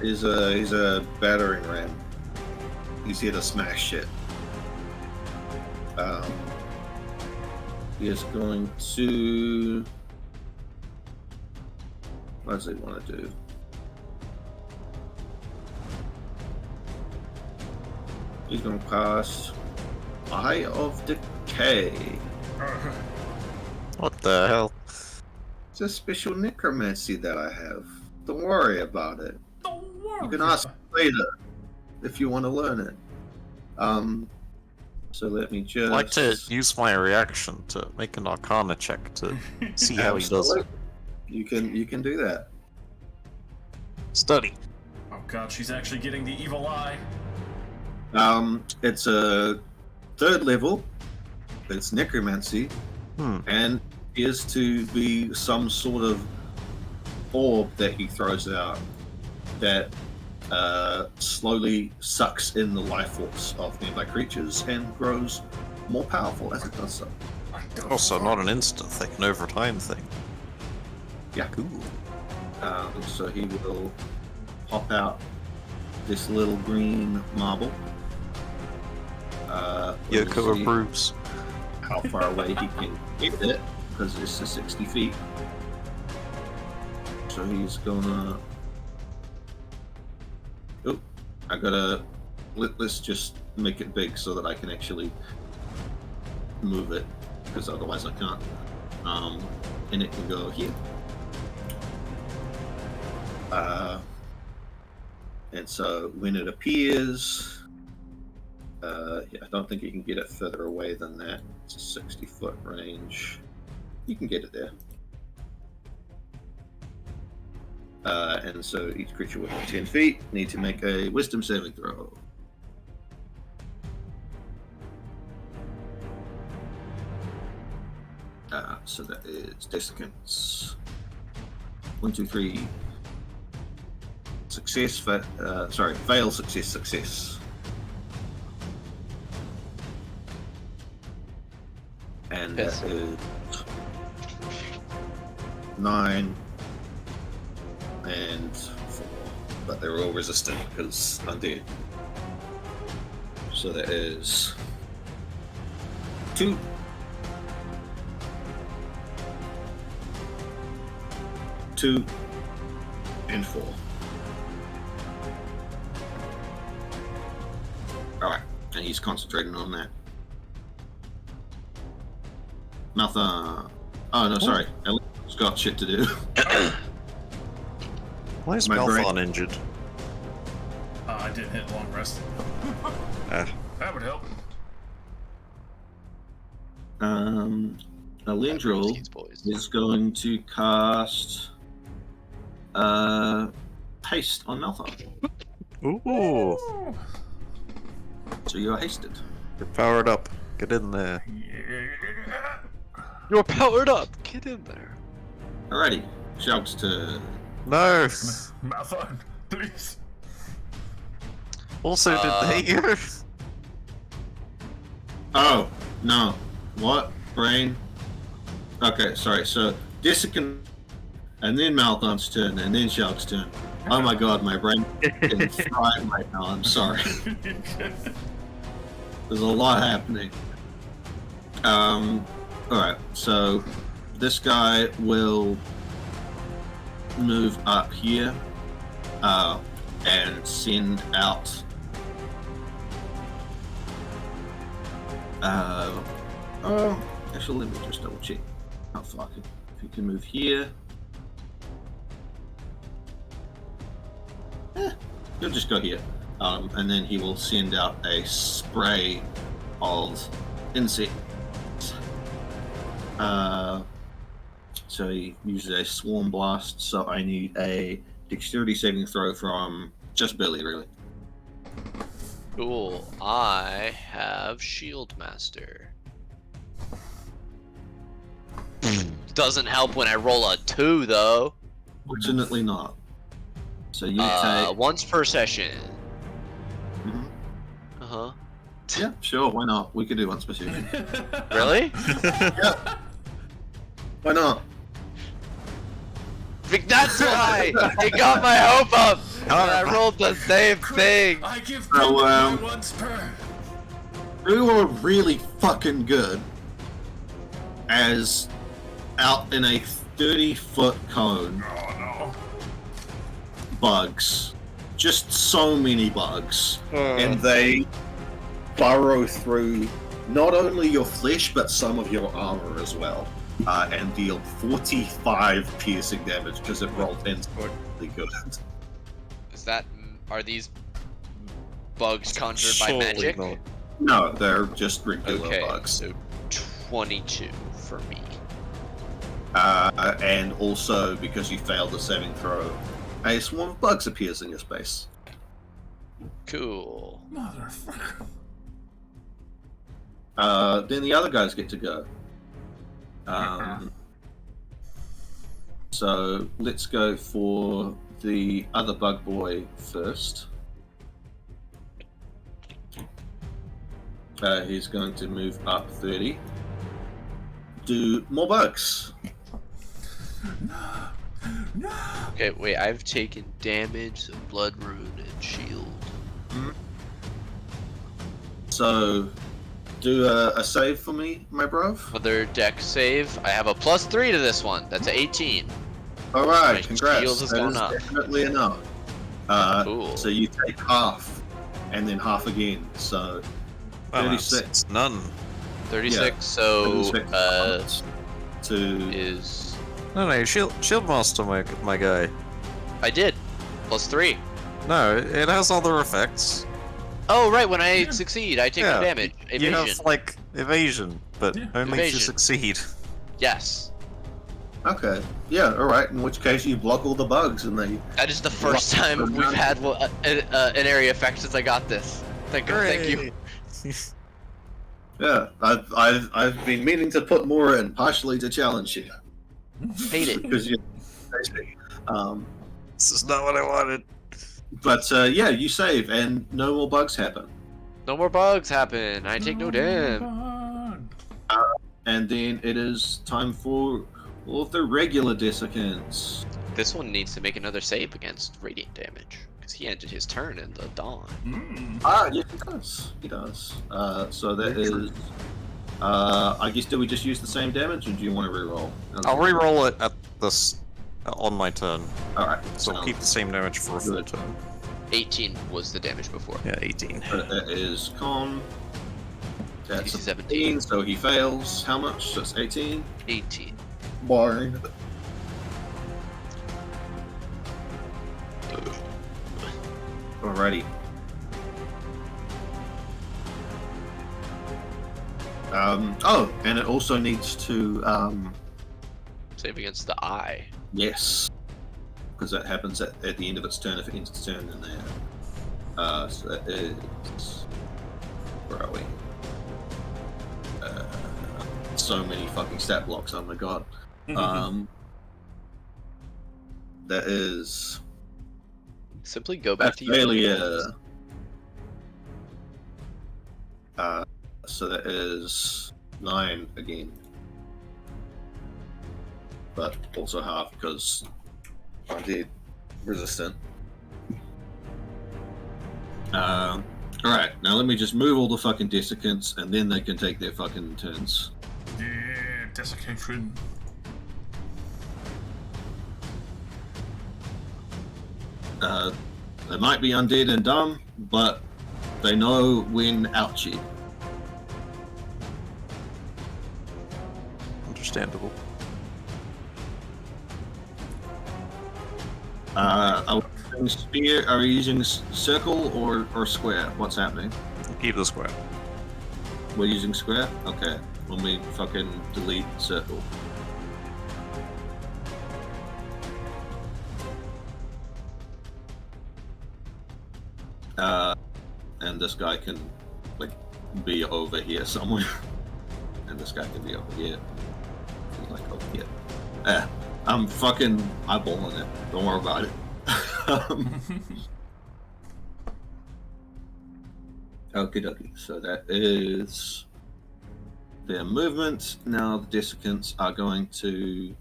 He's a battering ram. He's here to smash shit. He is going to. What does he want to do? He's going to cast Eye of Decay. What the hell? It's a special necromancy that I have. Don't worry about it. Don't worry. You can ask later if you want to learn it. So let me just. I'd like to use my reaction to make an Arcana check to see how he does it. You can do that. Study. Oh god, she's actually getting the evil eye. It's a 3rd level. It's necromancy, and is to be some sort of orb that he throws out that slowly sucks in the life force of nearby creatures and grows more powerful as it does so. Also, not an instant thing, an overtime thing. Yeah. Cool. So he will pop out this little green marble. We'll Yoko see approves. how far away he can get it, because it's 60 feet. So he's gonna. Oh, I gotta. Let's just make it big so that I can actually move it, because otherwise I can't. And it can go here. And so when it appears, yeah, I don't think you can get it further away than that. It's a 60-foot range. You can get it there. And so each creature within 10 feet need to make a wisdom saving throw. So that is dexicance. 1, 2, 3. Success, fail, success, success. And Yes. that is 9 and 4. But they're all resistant because undead. So that is 2. 2 and 4. Alright, and he's concentrating on that. Maltha. Oh no, sorry. Alendril's got shit to do. Why is My brain- Malthon injured? I didn't hit long rest. Ah. That would help. Alendril These boys. is going to cast haste on Maltha. Ooh, So you're hasted. you're powered up. Get in there. Yeah. You're powered up. Get in there. Alrighty. Shouts to No. Malthon, please. Also, did they go? Oh, no. What? Brain? Okay, sorry. So, Desiccant, and then Malthon's turn, and then Shark's turn. Oh my god, my brain is fried right now. I'm sorry. There's a lot happening. Alright, so this guy will move up here and send out actually let me just double check how far if you can move here. He'll just go here, and then he will send out a spray of insects. So he uses a swarm blast, so I need a dexterity saving throw from just Billy, really. Cool. I have Shield Master. Doesn't help when I roll a 2, though. Fortunately not. So you take... Once per session. Mhm. Uh-huh. Yeah, sure, why not? We could do one specific. Really? Yeah. Why not? That's why! It got my hope up! And I rolled the same thing! I give So, them once per. We were really fucking good as out in a 30-foot cone. Oh no. Bugs. Just so many bugs. And they burrow through not only your flesh, but some of your armor as well. And deal 45 piercing damage because it rolled instantly good. Is that... Are these bugs conjured by Surely magic? not. No, they're just regular Okay, bugs. so 22 for me. And also, because you failed the saving throw, a swarm of bugs appears in your space. Cool. Motherfucker. Then the other guys get to go. So let's go for the other bug boy first. He's going to move up 30. Do more bugs. No. Okay, wait, I've taken damage, so blood rune, and shield. So do a save for me, my bro. Another deck save. I have a +3 to this one. That's an 18. All right, My congrats. shield has That gone is up. definitely enough. Cool. So you take half, and then half again. So Well, 36. it's none. 36. So 36 to is No, shield master, my guy. I did +3. No, it has other effects. Oh right, when I succeed, I take no damage. You Evasion. have like evasion, but Yeah. only if you Evasion. succeed. Yes. okay. Yeah, all right. In which case you block all the bugs, and they That is the first time we've had an area effect since I got this. Thank you. yeah. I've been meaning to put more in, partially to challenge you Hate it. because you. This is not what I wanted. But yeah, you save, and no more bugs happen. No more bugs happen. I take no damage. And then it is time for all of the regular desiccants. This one needs to make another save against radiant damage because he ended his turn in the dawn. Yes, he does. He does. So that is. I guess, do we just use the same damage, or do you want to reroll? I'll reroll it at this on my turn. All right. So keep the same damage for a full turn. 18 was the damage before. Yeah, 18. That is con. That's DC 17, so he fails. How much? That's 18. 18. Barn. Alrighty. Oh, and it also needs to Save against the eye. yes, because that happens at the end of its turn if it ends its turn in there. So that is, where are we? So many fucking stat blocks. Oh my god. That is Simply go back to your failure. So that is 9 again, but also half because I did resistant. Alright, now let me just move all the fucking desiccants and then they can take their fucking turns. Yeah, desiccation. They might be undead and dumb, but they know when ouchie. Understandable. Are we using spear? Are we using circle or square? What's happening? Keep the square. We're using square? Okay. Let me fucking delete circle. And this guy can, like, be over here somewhere. And this guy can be over here. He's like over here. I'm fucking eyeballing it. Don't worry about it. Okie dokie. So that is their movement. Now the desiccants are going to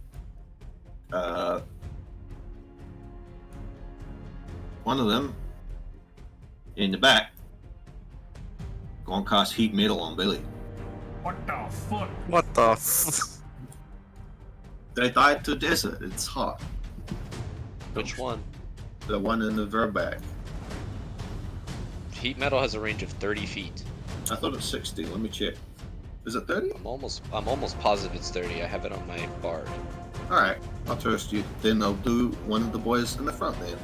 one of them in the back gonna cast heat metal on Billy. What the fuck? What the f- They died to desert. It's hot. Which one? The one in the verback. Heat metal has a range of 30 feet. I thought it's 60. Let me check. Is it 30? I'm almost positive it's 30. I have it on my bard. Alright, I'll trust you. Then I'll do one of the boys in the front then.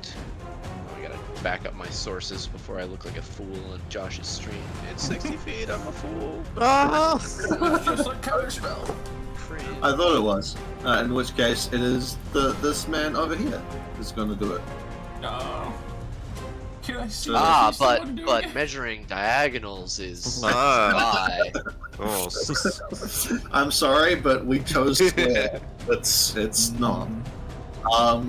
Oh, I gotta back up my sources before I look like a fool on Josh's stream. It's 60 feet. I'm a fool. Ah! It's just like counterspell. Cringe. I thought it was. In which case, it is this man over here is going to do it. Can I see? Ah, if he's the one doing but it? measuring diagonals is Ah. why. Oh, I'm sorry, but we chose square. It's not. Oh,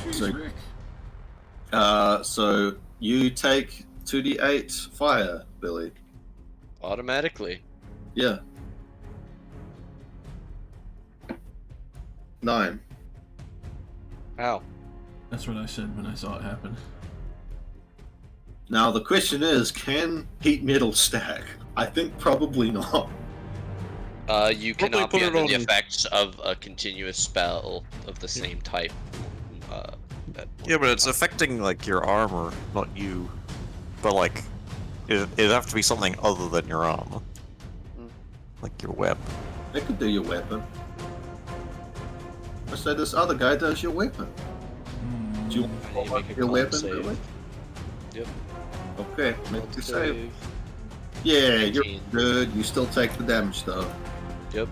jeez, So- Rick. So you take 2d8 fire, Billy. Automatically. Yeah. 9. How? That's what I said when I saw it happen. Now the question is, can heat metal stack? I think probably not. You Probably cannot be put it under the on- effects of a continuous spell of the same type. Yeah, but it's affecting like your armor, not you. But like, it'd have to be something other than your armor, like your web. They could do your weapon. I said this other guy does your weapon. Do you I need to want make a your con weapon? save. Billy? Yep. Okay, make the save. Save. Yeah, you're 19. good. You still take the damage though. Yep.